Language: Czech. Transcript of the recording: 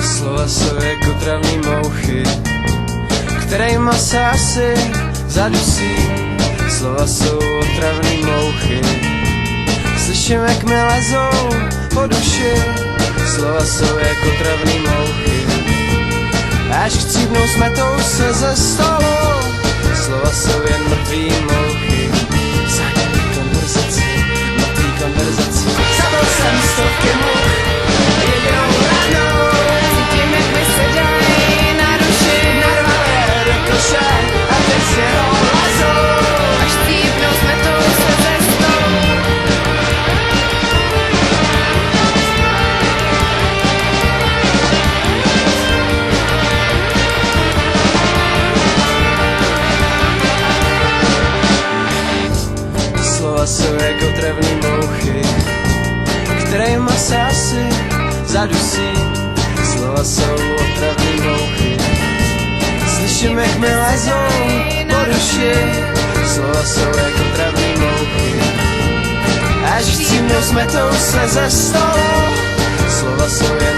Slova jsou jako travní mouchy, kterejma se asi zadusí. Slova jsou otravný mouchy, slyším, jak mi lezou po duši. Slova jsou jako travný mouchy, až chcípnou smetou se ze stolu. Slova jsou jen mrtvý mouchy, záněný konverzaci, mrtvý konverzaci. Zabil jsem stovky much, jedinou ranou. Cítím, jak mi sedají na duši, Narvali je do koše a teď si ho lezou. až cípnou smetou se ze stolu. Slova jsou jako travní mouchy, kterejma se asi zadusí. Slova jsou otravný mouchy, slyším, jak mi lezou po duši. Slova jsou jako travní mouchy, až chcípnou smetou se ze stolu. Slova jsou jen